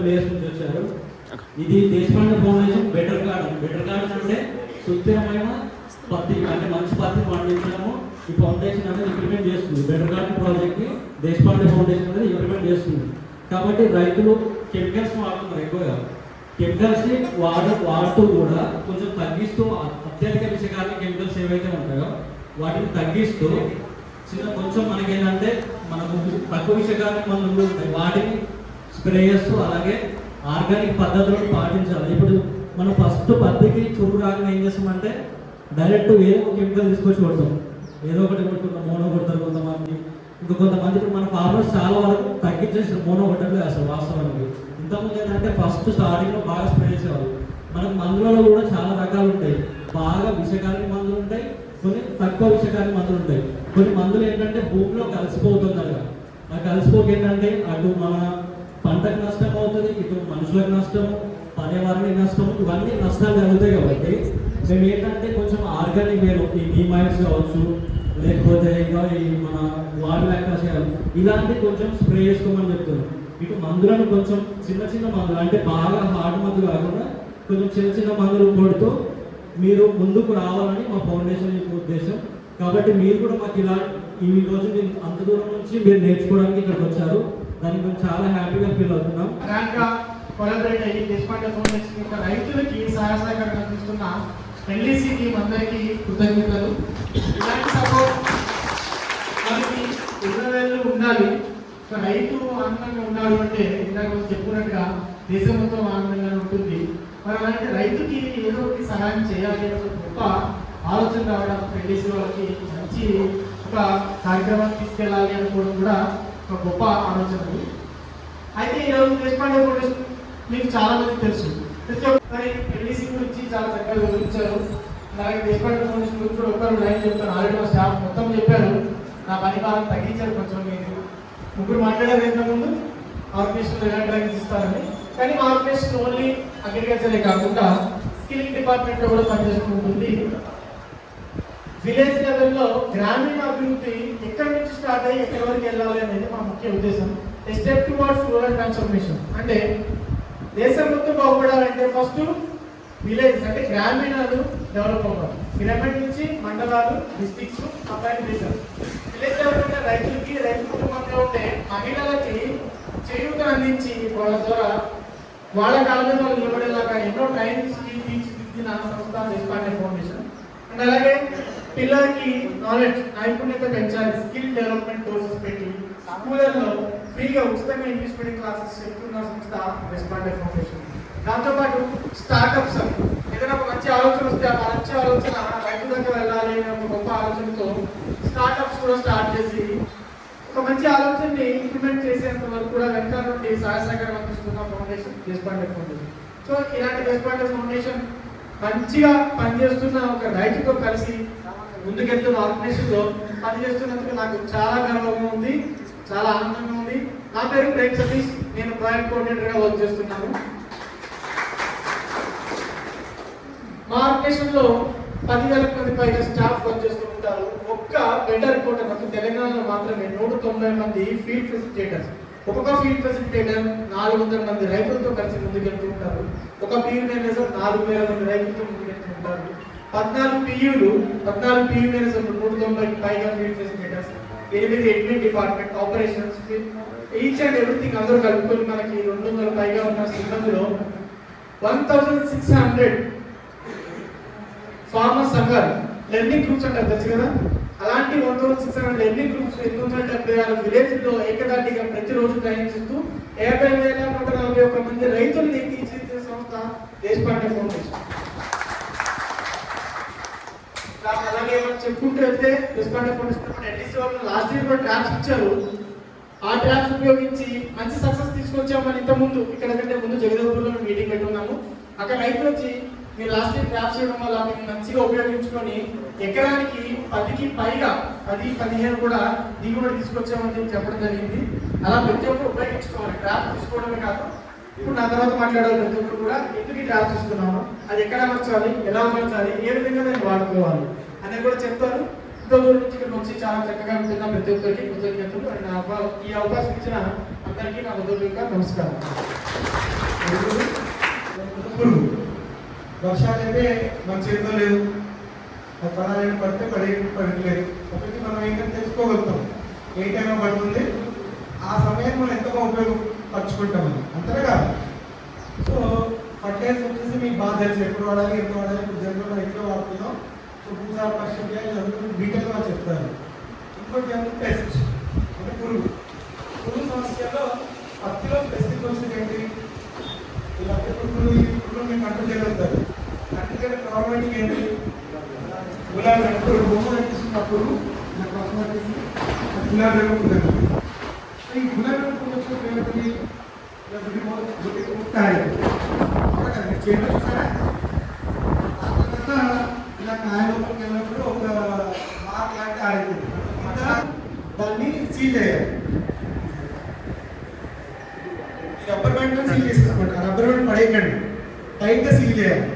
Place నుంచి వచ్చారు. ఇది దేశపాండే ఫౌండేషన్ బెటర్ గార్డెన్ అంటే సుస్థిరమైన పత్తి అంటే మంచి పత్తి పండించడము ఈ ఫౌండేషన్ అనేది ఇంప్లిమెంట్ చేస్తుంది. బెటర్ గార్డెన్ ప్రాజెక్ట్ని దేశపాండే ఫౌండేషన్ అనేది ఇంప్లిమెంట్ చేస్తుంది. కాబట్టి రైతులు కెమికల్స్ వాడుతున్నారు ఎక్కువగా. కెమికల్స్ని వాడుతూ కూడా కొంచెం తగ్గిస్తూ అత్యధిక విషకారక కెమికల్స్ ఏవైతే ఉంటాయో వాటిని తగ్గిస్తూ కొంచెం మనకేంటంటే మనకు తక్కువ విషకారక మందులు ఉంటాయి వాటిని స్ప్రే చేస్తూ అలాగే ఆర్గానిక్ పద్ధతులను పాటించాలి. ఇప్పుడు మనం ఫస్ట్ పత్తికి పురుగు రాకుండా ఏం చేస్తామంటే డైరెక్ట్ ఏదో కెమికల్ తీసుకొచ్చి కొడతాం, ఏదో ఒకటి కొట్టుకుంటాం, మోనో కొడతారు కొంతమంది. ఇంకా కొంతమంది ఇప్పుడు మన ఫార్మర్స్ చాలా వరకు తగ్గించేసి మోనో కొట్టట్లేదు అసలు వాస్తవానికి. ఇంతకుముందు ఏంటంటే ఫస్ట్ స్టార్టింగ్లో బాగా స్ప్రే చేసేవాళ్ళు. మనకు మందులలో కూడా చాలా రకాలు ఉంటాయి. బాగా విషకారక మందులు ఉంటాయి, కొన్ని తక్కువ విషకారక మందులు ఉంటాయి. కొన్ని మందులు ఏంటంటే భూమిలో కలిసిపోతుంది. ఆ కలిసిపోక ఏంటంటే అటు మన పంటకు నష్టం అవుతుంది, ఇటు మనుషులకు నష్టము, పర్యావరణానికి నష్టము, ఇవన్నీ నష్టాలు జరుగుతాయి. కాబట్టి మేము ఏంటంటే కొంచెం ఆర్గానిక్ వేరు ఈ నీమాయిల్స్ కావచ్చు, లేకపోతే ఇంకా ఈ మన వాటర్ యాక్టర్స్ ఇలాంటి కొంచెం స్ప్రే చేసుకోమని చెప్తున్నాం. ఇటు మందులను కొంచెం చిన్న మందులు అంటే బాగా హార్డ్ మందులు కాకుండా కొంచెం చిన్న మందులు కొడుతూ మీరు ముందుకు రావాలని మా ఫౌండేషన్ యొక్క ఉద్దేశం. కాబట్టి మీరు కూడా మాకు ఇలా ఈ రోజు మీరు అంత దూరం నుంచి మీరు నేర్చుకోవడానికి ఇక్కడికి వచ్చారు. దానికి మేము చాలా హ్యాపీగా ఫీల్ అవుతున్నాం. కొలాబరేట్ అయ్యి దేశపాండే ఫౌండేషన్ యొక్క రైతులకి సహాయ సహకారం అందిస్తున్న ఎల్ఈసి టీం అందరికీ కృతజ్ఞతలు. ఇలాంటి సపోర్ట్ మనకి ఇళ్ళవేళ్ళు ఉండాలి. ఒక రైతు ఆనందంగా ఉన్నాడు అంటే ఇందాక చెప్పుకున్నట్టుగా దేశం మొత్తం ఆనందంగా ఉంటుంది. మరి అలాంటి రైతుకి ఏదో ఒకటి సహాయం చేయాలి అనే గొప్ప ఆలోచన రావడం ఎల్ఈసి వాళ్ళకి మంచి ఒక కార్యక్రమాన్ని తీసుకెళ్ళాలి అనుకోవడం కూడా ఒక గొప్ప ఆలోచన. అయితే ఈరోజు దేశపాండే ఫౌండేషన్ మీకు చాలా మంది తెలుసు. మరి ఎల్ఈసి గురించి చాలా చక్కగా వివరించారు. అలాగే దేశపాండే ఫౌండేషన్ గురించి కూడా ఒకరు లైన్ చెప్తాను. ఆల్రెడీ మా స్టాఫ్ మొత్తం చెప్పారు. నా పని భారం తగ్గించారు కొంచెం. మీరు ముగ్గురు మాట్లాడారు ఇంతకుముందు ఆర్గనైజేషన్ ఎలాంటి ట్రైనింగ్ ఇస్తారని. కానీ మా ఆర్గనైజేషన్ ఓన్లీ అగ్రికల్చరే కాకుండా స్కిల్లింగ్ డిపార్ట్మెంట్లో కూడా పనిచేసుకుంటుంది. విలేజ్ లెవెల్లో గ్రామీణ అభివృద్ధి ఎక్కడి నుంచి స్టార్ట్ అయ్యి ఎక్కడి వరకు వెళ్ళాలి అనేది మా ముఖ్య ఉద్దేశం. స్టెప్ టువర్డ్స్ రూరల్ ట్రాన్స్ఫర్మేషన్ అంటే దేశం మొత్తం బాగుపడాలంటే ఫస్ట్ విలేజ్ అంటే గ్రామీణాలు డెవలప్ అవ్వాలి. పిరమిడ్ నుంచి మండలాలు, డిస్ట్రిక్ట్స్, అప్లైన్ దేశం. విలేజ్ డెవలప్మెంట్ రైతులకి, రైతు కుటుంబంలో ఉండే మహిళలకి చేయూత అందించి వాళ్ళ ద్వారా వాళ్ళ కాళ్ళ మీద వాళ్ళు నిలబడేలాగా ఎన్నో ట్రైనింగ్స్ తీర్చిదిద్దిన సంస్థ దేశపాండే ఫౌండేషన్. అండ్ అలాగే పిల్లలకి నాలెడ్జ్ నైపుణ్యత పెంచాలి. స్కిల్ డెవలప్మెంట్ కోర్సెస్ పెట్టి స్కూళ్ళల్లో ఫ్రీగా ఉచితంగా ఇంగ్లీష్ మీడియం క్లాసెస్ చెప్తున్న సంస్థ దేశపాండే ఫౌండేషన్. దాంతోపాటు స్టార్టప్స్ ఏదైనా ఒక మంచి ఆలోచన వస్తే ఆ మంచి ఆలోచన రైతు దగ్గర వెళ్ళాలి అనే ఒక గొప్ప ఆలోచనతో స్టార్టప్స్ కూడా స్టార్ట్ చేసి ఒక మంచి ఆలోచనని ఇంప్లిమెంట్ చేసేంత వరకు కూడా వెనక నుండి సహాయ సహకారం అందిస్తున్న ఫౌండేషన్ దేశపాండే ఫౌండేషన్. సో ఇలాంటి దేశపాండే ఫౌండేషన్ మంచిగా పనిచేస్తున్న ఒక రైతుతో కలిసి ముందుకెళ్తున్న ఆర్గనైజేషన్లో పనిచేస్తున్నందుకు నాకు చాలా గర్వంగా ఉంది, చాలా ఆనందంగా ఉంది. నా పేరు ప్రేమ్ సతీష్, నేను ప్రాజెక్ట్ కోఆర్డినేటర్గా వర్క్ చేస్తున్నాను. మా ఆర్గనైజేషన్లో 10,000 మంది పైగా స్టాఫ్ వర్క్ చేస్తూ ఉంటారు. ఒక్క బెటర్ కోట నాకు తెలంగాణలో మాత్రమే 190 మంది ఫీల్డ్ ఫెసిలిటేటర్స్. ఒక్కొక్క ఫీల్డ్ ఫెసిలిటేటర్ 400 మంది రైతులతో కలిసి ముందుకెళ్తూ ఉంటారు. ఒక పీయూ మేనేజర్ 4,000 మంది రైతులతో ముందుకెళ్తూ ఉంటారు. 14 పీయూలు 14 పీయూ మేనేజర్లు 190 పైగా field facilitators, 8 admin department, operations, each and everything అందరూ కలుపుకొని మనకి 200 పైగా ఉన్న సిబ్బందిలో 1600 ఫార్మర్ సంఘాలు లెర్నింగ్ గ్రూప్స్ అంటారు తెలుసు కదా. అలాంటి 1600 లెర్నింగ్ గ్రూప్స్ 876 విలేజ్లో ఏకదాటిగా ప్రతిరోజు ట్రైనింగ్ ఇస్తూ 50,141 మంది రైతుల్ని తీర్చిదిద్దే సంస్థ దేశపాండే ఫౌండేషన్. అలాగే మనం చెప్పుకుంటూ వెళ్తే దేశపాండే ఫౌండేషన్ ఎల్ఈసి వాళ్ళు లాస్ట్ ఇయర్ కూడా ట్రాప్స్ ఇచ్చారు. ఆ ట్రాప్స్ ఉపయోగించి మంచి సక్సెస్ తీసుకొచ్చామని ఇంతకుముందు ఇక్కడ కంటే ముందు జగదేవ్పూర్లో మేము మీటింగ్ పెట్టుకున్నాము. అక్కడ రైతులు వచ్చి మీరు లాస్ట్ ఇయర్ ట్రాప్స్ చేయడం వల్ల మేము మంచిగా ఉపయోగించుకొని ఎకరానికి 10కి పైగా 10-15 కూడా దిగుబడి తీసుకొచ్చామని చెప్పడం జరిగింది. అలా ప్రతి ఒక్కరు ఉపయోగించుకోవాలి. ట్రాప్ తీసుకోవడమే కాదు, ఇప్పుడు నా తర్వాత మాట్లాడాలి ప్రతి ఒక్కరు కూడా ఎందుకు ఈ ట్రాప్ తీసుకున్నాము, అది ఎక్కడ అమర్చాలి, ఎలా అమర్చాలి, ఏ విధంగా దాన్ని వాడుకోవాలి అనేది కూడా చెప్తారు. ఇంత దూరం నుంచి ఇక్కడ వచ్చి చాలా చక్కగా ఉంటున్న ప్రతి ఒక్కరికి కృతజ్ఞతలు. ఈ అవకాశం ఇచ్చిన అందరికీ నా హృదయపూర్వక నమస్కారం. పురుగు వర్షాలైతే మన చేతిలో లేదు, అది పడాలని పడితే పడట్లేదు. ఒకటి మనం ఏంటంటే తెలుసుకోగలుగుతాం ఏ టైంలో పడుతుంది, ఆ సమయాన్ని మనం ఎంతగా ఉపయోగపరచుకుంటామని, అంతనే కాదు. సో ఫర్టిలైజర్స్ వచ్చేసి మీకు బాగా తెలుసు ఎప్పుడు వాడాలి, ఎంత వాడాలి, ఇప్పుడు జనరల్గా ఎట్లా వాడుతున్నాం. సో భూసార పరీక్ష డీటెయిల్గా చెప్తారు. ఇంకోటి ఏమంటే పెస్ట్ అంటే పురుగు సమస్యలో పత్తిలో పెస్ట్ వచ్చేది ఏంటి, ఇలా పురుగులు ఈ పురుగులు మేము కంట్రోల్ చేయగలుగుతారు. కంట్రోల్ చేయడం గవర్నమెంట్కి ఏంటి, గులాబీ రంగు బొమ్మ కనిపిస్తున్నప్పుడు గులాబీ రంగు కుదరదు. సో ఈ గులాబీ రంగు వచ్చినప్పుడు ఏమవుతుంది, చేతిలో చూసారా, ఆ తర్వాత ఇలా కాయలోకి వెళ్ళినప్పుడు ఒక మార్క్ లాంటి ఆడుతుంది. దాన్ని సీల్ చేయాలి. ఈ రబ్బర్ బ్యాండ్ సీల్ చేసేసుకోండి. ఆ రబ్బర్ బ్యాండ్ పడేయకండి, టైట్గా సీల్ చేయాలి.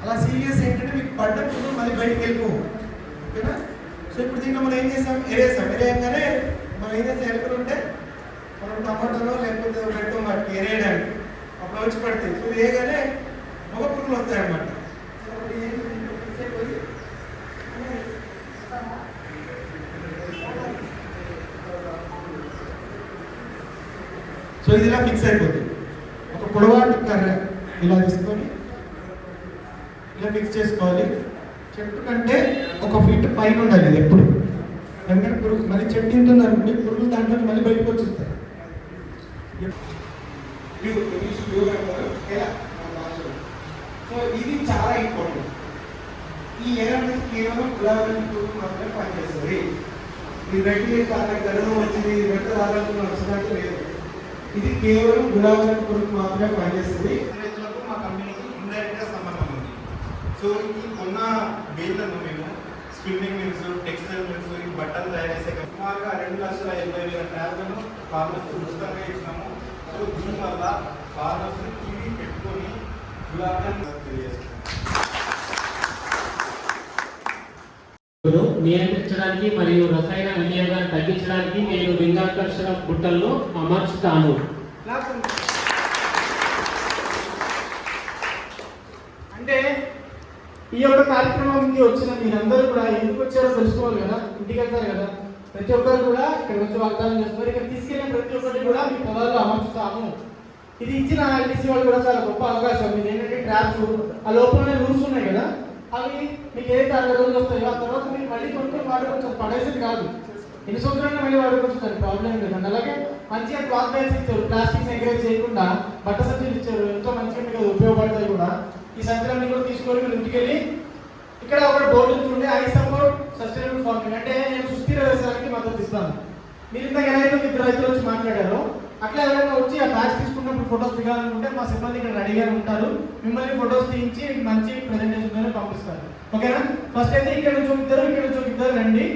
అలా సీల్ చేసి ఏంటంటే మీకు పడ్డప్పుడు మళ్ళీ బయటకు వెళ్ళిపో, ఓకేనా. సో ఇప్పుడు దీంట్లో మనం ఏం చేసాం, ఎరేయగానే మనం ఏం చేస్తాం, ఎలుకలు ఉంటే మనం టమాటోలో లేకపోతే పెట్టు వాటికి ఎరేయడానికి అప్పుడు వచ్చి పడతాయి. సో వేయగానే మగ పురుగులు వస్తాయన్నమాట. సో ఇది ఇలా ఫిక్స్ అయిపోతుంది. ఒక పొడవాటి కర్ర ఇలా తీసుకొని ఇలా ఫిక్స్ చేసుకోవాలి. చెట్టు కంటే 1 ఫీట్ పైన ఉండాలి ఇది ఎప్పుడు, ఎందుకంటే పురుగు మళ్ళీ చెట్టు ఉంటుంది అనుకోండి, పురుగులు దాంట్లో మళ్ళీ బయటకు వచ్చేస్తాయి. సో ఇది చాలా ఇంపార్టెంట్. ఈ ఎర్ర కేవలం గులాబీ పురుగు మాత్రమే పనిచేస్తుంది. ఈ రెడ్డి చాలా గర్వం వచ్చింది, రెడ్డి రావాలని వచ్చినట్టు లేదు. ఇది కేవలం గులాబీ పురుగు మాత్రమే పనిచేస్తుంది. రైతులకు మా కంపెనీకి ఇండైరెక్ట్గా సంబంధం ఉంది. సో ఈ కొన్న బేళ్లను మేము స్పిన్నింగ్ మిల్స్, టెక్స్టైల్ మిల్స్, ఈ బట్టలు తయారు చేసే సుమారుగా 2,80,000 ట్యాబ్లను ఫార్మర్స్ ఉచితంగా ఇచ్చినాము. సో దీనివల్ల ఫార్మర్స్ టీవీ పెట్టుకొని గులాబీ తెలియజేస్తున్నాం. నియంత్రించడానికి మరియు రసాయన వినియోగాన్ని తగ్గించడానికి నేను లింగాకర్షణ బుట్టలను అమర్చుతాను. అంటే ఈ యొక్క కార్యక్రమంకి వచ్చిన మీరందరూ కూడా ఎందుకు వచ్చారో తెలుసుకోవాలి కదా, ఇంటికి వెళ్తారు కదా, ప్రతి ఒక్కరు కూడా ఇక్కడ వచ్చి వాగ్దానం చేస్తున్నారు. ఇక్కడ తీసుకెళ్ళిన ప్రతి ఒక్కరిని కూడా మీ పొలాల్లో అమర్చుతాము. ఇది ఇచ్చిన ఎల్టీసీ వాళ్ళు కూడా చాలా గొప్ప అవకాశం. ఇది ఏంటంటే ట్రాప్స్, ఆ లోపలనే రూల్స్ ఉన్నాయి కదా, అవి మీకు ఏదైతే 60 రోజులు వస్తాయో ఆ తర్వాత మీరు మళ్ళీ కొనుక్కొని వాడుకోవచ్చు. పడేసేది కాదు, ఎన్ని సంవత్సరాలు మళ్ళీ వాడుకోవచ్చు, దాని ప్రాబ్లం లేదండి. అలాగే మంచిగా క్లాత్ బ్యాగ్స్ ఇచ్చారు, ప్లాస్టిక్ ఎంకరేజ్ చేయకుండా బట్ట సంచులు ఇచ్చారు, ఎంతో మంచిగా మీకు ఉపయోగపడతాయి కూడా. ఈ సంచులన్నీ కూడా తీసుకొని మీరు ఇంటికి వెళ్ళి ఇక్కడ ఒక బోర్డు ఉంటుండే, ఐ సపోర్ట్ సస్టైనబుల్ ఫార్మింగ్, అంటే నేను సుస్థిర వ్యవసాయానికి మద్దతు ఇస్తాను. మీరు ఇంత ఎవరైతే 2 రైతులు వచ్చి మాట్లాడారో అట్లా ఎవరైనా వచ్చి ఆ బ్యాచ్ తీసుకున్నప్పుడు ఫొటోస్ దిగాలనుకుంటే మా సిబ్బంది ఇక్కడ రెడీగా ఉంటారు. మిమ్మల్ని ఫొటోస్ తీయించి మంచి ప్రెజెంటేషన్ పంపిస్తారు, ఓకేనా. ఫస్ట్ అయితే ఇక్కడ నుంచి ఇద్దరు రండి,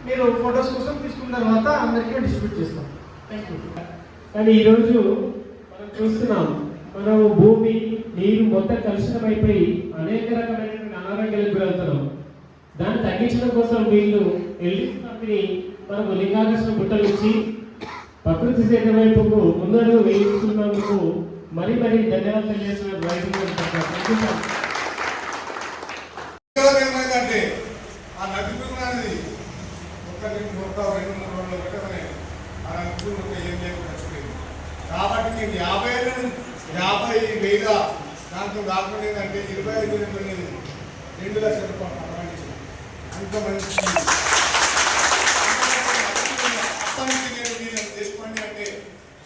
మీరు ఫొటోస్ కోసం తీసుకున్న తర్వాత అందరికీ డిస్ట్రిబ్యూట్ చేస్తాం. Thank you. కానీ ఈరోజు మనం చూస్తున్నాం, మనం భూమి నీరు మొత్తం కలుషితమైపోయి అనేక రకమైనటువంటి అనారోగ్యాలకు గురవుతున్నాం. దాన్ని తగ్గించడం కోసం వీళ్ళు ఎల్డీసీ కంపెనీ మనకు లింగాకర్షణ బుట్టలు ఇచ్చి ప్రకృతి సేవ వైపుకు ముందడుగు వేయిస్తున్నందుకు మరీ ధన్యవాదాలు తెలియజేస్తున్న రైతులు. ఏమైందంటే ఆ నది పురుగునది ఒక 2-3 రోజులు పెట్టగానే ఆ నది పురుగు ఏం లేకుండా చచ్చిపోయింది. కాబట్టి నేను 50,000 దాంతో కాకుండా ఏంటంటే 25,000 2 లక్షల రూపాయలు పంపించాను. అంత మంచి నేను దేశపాండే అంటే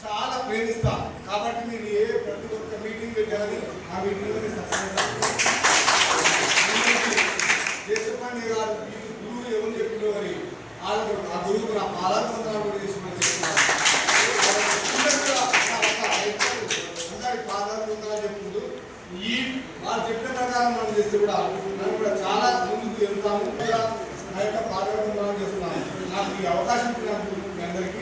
చాలా ప్రేమిస్తా. కాబట్టి మీరు ప్రతి ఒక్క మీటింగ్ పెట్టాలని ఆ మీటింగ్లో దేశపాండే గారు గురువు ఎవరు చెప్పిందో మరి ఆ గురువుకు నా పాదాభివందనాలు కూడా తీసుకుని చెప్తున్నారు. అందరికి పాదాభివందనాలు చెప్తుంటూ ఈ వాళ్ళు చెప్పిన ప్రకారం మనం చేస్తే కూడా మనం కూడా చాలా ముందుకు వెళ్తాము. నా యొక్క పాదాభివందనాలు చేస్తున్నాము. నాకు ఈ అవకాశం ఇచ్చినందుకు మీ అందరికీ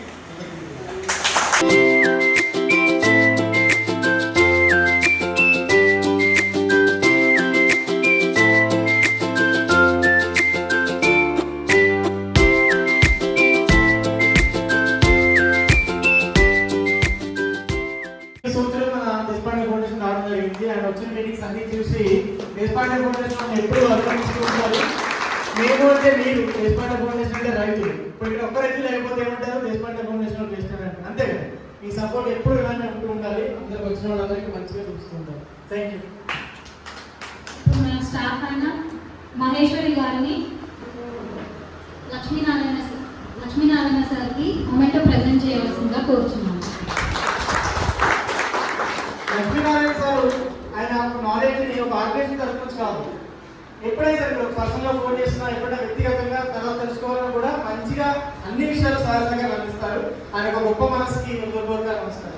జరిగింది. ఆయన వచ్చిన మీటింగ్స్ అన్ని చూసి దేశపాండే ఫౌండేషన్ ఎప్పుడు అభినందిస్తూ ఉంటారు. మేము అంటే మీరు, దేశపాండే ఫౌండేషన్ అంటే రైతులు. ఇప్పుడు ఇక్కడ ఒక్క రైతు లేకపోతే ఏమంటారు, దేశపాండే ఫౌండేషన్ బెస్ట్ అని అంటారు. అంతే కదా, మీ సపోర్ట్ ఎప్పుడు ఇలానే ఉంటూ ఉండాలి. అందరికి వచ్చిన వాళ్ళందరికీ మంచిగా చూస్తుంటారు. Thank you. మన స్టాఫ్ అయిన మహేశ్వరి గారిని లక్ష్మీనారాయణ సార్కి మొమెంటో ప్రెజెంట్ చేయవలసిందిగా కోరుచున్నాను. లక్ష్మీనారాయణ సార్ ఆయన నాలెడ్జ్ని ఒక ఆర్గనైజేషన్ తరఫు నుంచి కాదు, ఎప్పుడైనా సరే ఒక పర్సనల్గా ఫోన్ చేసినా, ఎప్పుడైనా వ్యక్తిగతంగా తర్వాత తెలుసుకోవాలన్నా కూడా మంచిగా అన్ని విషయాలు సహజంగా కనిపిస్తారు. ఆయన ఒక గొప్ప మనసుకి నమస్కారం.